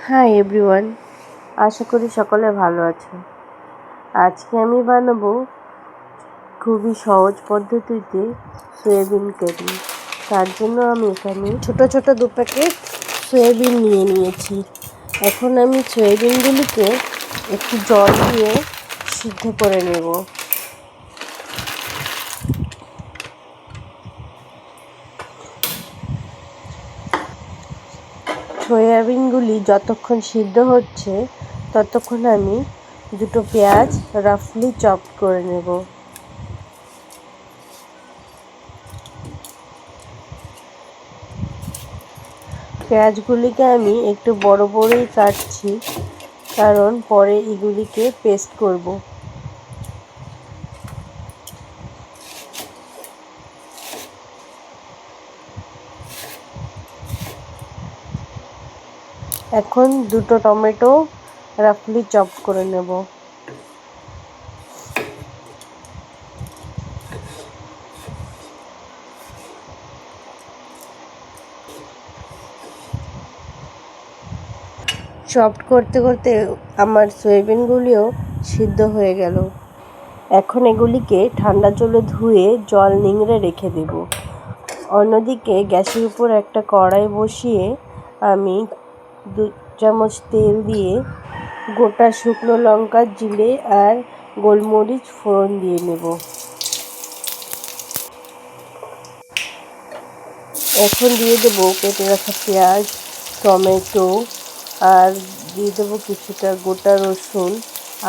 Hi everyone, আশা করি সকলে ভালো আছেন। আজকে আমি বানাবো খুবই সহজ পদ্ধতিতে সয়াবিন কারি। তার জন্য আমি এখানে ছোট ছোট 2 প্যাকেট সয়াবিন নিয়ে নিয়েছি। এখন আমি সয়াবিনগুলিকে একটু জল দিয়ে সিদ্ধ করে নেব। সয়াবিনগুলি যতক্ষণ সিদ্ধ হচ্ছে ততক্ষণ আমি 2টো পেঁয়াজ রাফলি চপ করে নেব। পেঁয়াজগুলিকে আমি একটু বড় বড়ই কাটছি, কারণ পরে এগুলিকে পেস্ট করব। এখন 2টো টমেটো রাফলি চপ করে নেব। চপ করতে করতে আমার সয়াবিনগুলিও সিদ্ধ হয়ে গেল। এখন এগুলিকে ঠান্ডা জলে ধুয়ে জল নিংড়ে রেখে দেব। অন্যদিকে গ্যাসের উপর একটা কড়াই বসিয়ে আমি 2 চামচ তেল দিয়ে গোটা শুকনো লঙ্কা, জিরে আর গোলমরিচ ফোড়ন দিয়ে নেব। এখন দিয়ে দেবো কেটে রাখা পেঁয়াজ, টমেটো আর দিয়ে দেবো কিছুটা গোটা রসুন,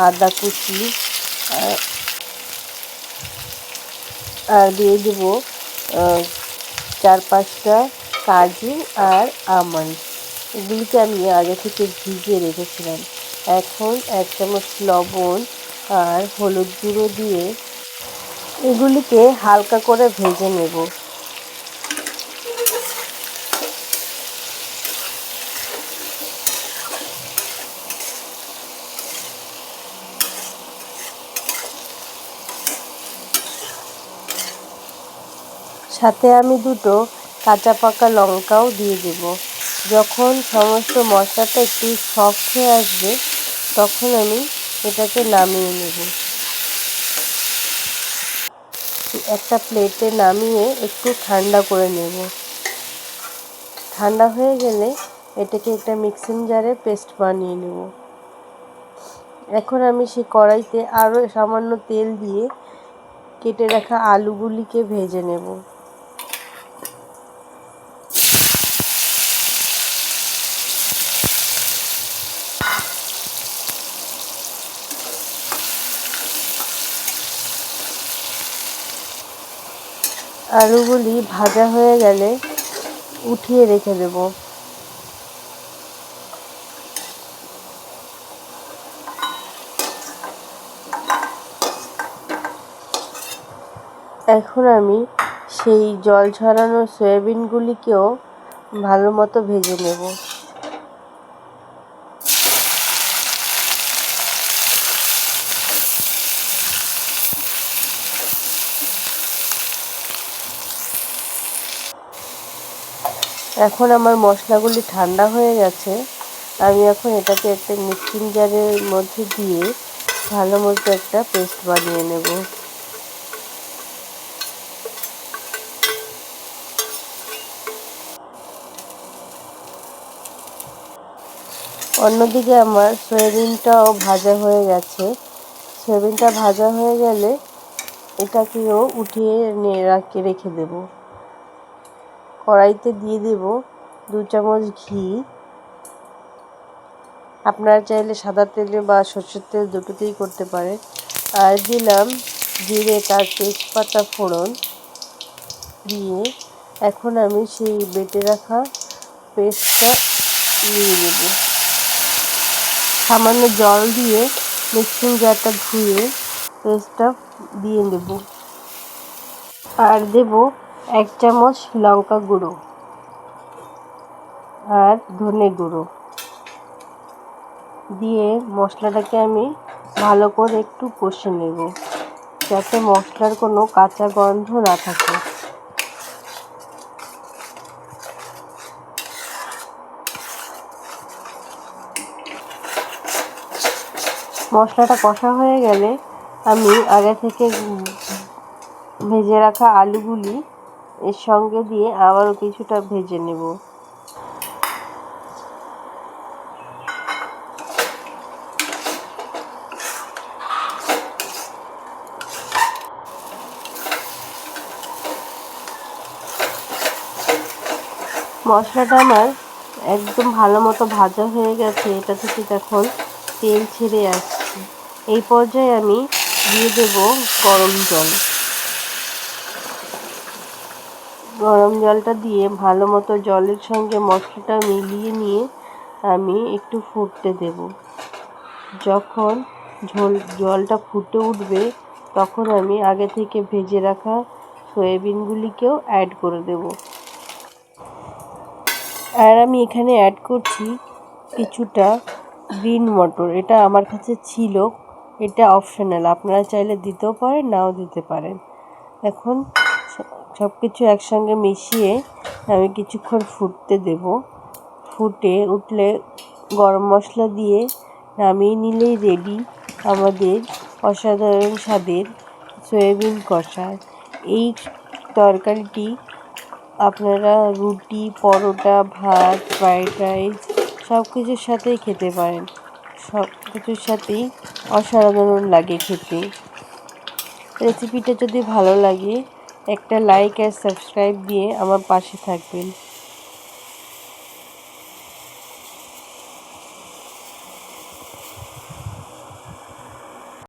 আদা কুচি আর দিয়ে দেবো 4-5টা কাজু আর আমন্ড। এগুলিকে আমি আগে থেকে ভিজিয়ে রেখেছিলাম। এখন 1 চামচ লবণ আর হলুদ গুঁড়ো দিয়ে এগুলিকে হালকা করে ভেজে নেব। সাথে আমি 2টো কাঁচা পাকা লঙ্কাও দিয়ে দেব। যখন সমস্ত মশলাটা একটু সফট হয়ে আসবে তখন আমি এটাকে নামিয়ে নেব। একটা প্লেটে নামিয়ে একটু ঠান্ডা করে নেব। ঠান্ডা হয়ে গেলে এটাকে একটা মিক্সিং জারে পেস্ট বানিয়ে নেব। এখন আমি সেই কড়াইতে আরও সামান্য তেল দিয়ে কেটে রাখা আলুগুলিকে ভেজে নেব। আলুগুলি ভাজা হয়ে গেলে উঠিয়ে রেখে দেব। এখন আমি সেই জল ঝরানো সয়াবিনগুলিকেও ভালো মতো ভেজে নেব। এখন আমার মশলাগুলি ঠান্ডা হয়ে গেছে। আমি এখন এটাকে একটা মিক্সিং জারের মধ্যে দিয়ে ভালো মতো একটা পেস্ট বানিয়ে নেব। অন্যদিকে আমার সয়াবিনটাও ভাজা হয়ে গেছে। সয়াবিনটা ভাজা হয়ে গেলে এটাকেও উঠিয়ে রেখে দেব। কড়াইতে দিয়ে দেব 2 চামচ ঘি। আপনারা চাইলে সাদা তেলে বা সরষের তেল দুটোতেই করতে পারেন। আর দিলাম জিরে, তার তেজপাতা ফোড়ন দিয়ে এখন আমি সেই বেটে রাখা পেস্টটা নিয়ে নেব। সামান্য জল দিয়ে মিক্সিং জারটা ধুয়ে পেস্টটা দিয়ে নেব। আর দেব 1 চামচ লঙ্কা গুঁড়ো আর ধনে গুঁড়ো দিয়ে মশলাটাকে আমি ভালো করে একটু কষে নেব, যাতে মশলার কোনো কাঁচা গন্ধ না থাকে। মশলাটা কষা হয়ে গেলে আমি আগে থেকে ভেজে রাখা আলুগুলি এর সঙ্গে দিয়ে আবারও কিছুটা ভেজে নেব। মশলাটা আমার একদম ভালো মতো ভাজা হয়ে গেছে, এটা থেকে এখন তেল ছেড়ে আসছে। এই পর্যায়ে আমি দিয়ে দেব গরম জল। গরম জলটা দিয়ে ভালো মতো জলের সঙ্গে মশলাটা মিলিয়ে নিয়ে আমি একটু ফুটতে দেব। যখন জলটা ফুটে উঠবে তখন আমি আগে থেকে ভেজে রাখা সয়াবিনগুলিকেও অ্যাড করে দেব। আর আমি এখানে অ্যাড করছি কিছুটা গ্রিন মটর। এটা আমার কাছে ছিল, এটা অপশনাল, আপনারা চাইলে দিতেও পারেন নাও দিতে পারেন। এখন সব কিছু একসঙ্গে মিশিয়ে আমি কিছুক্ষণ ফুটতে দেব। ফুটে উঠলে গরম মশলা দিয়ে নামিয়ে নিলেই রেডি আমাদের অসাধারণ স্বাদের সয়াবিন কষা। এই তরকারিটি আপনারা রুটি, পরোটা, ভাত, ফ্রাইড রাইস সব কিছুর সাথেই খেতে পারেন। সব কিছুর সাথেই অসাধারণ লাগে খেতে। রেসিপিটা যদি ভালো লাগে একটা লাইক আর সাবস্ক্রাইব দিয়ে আমার পাশে থাকবেন।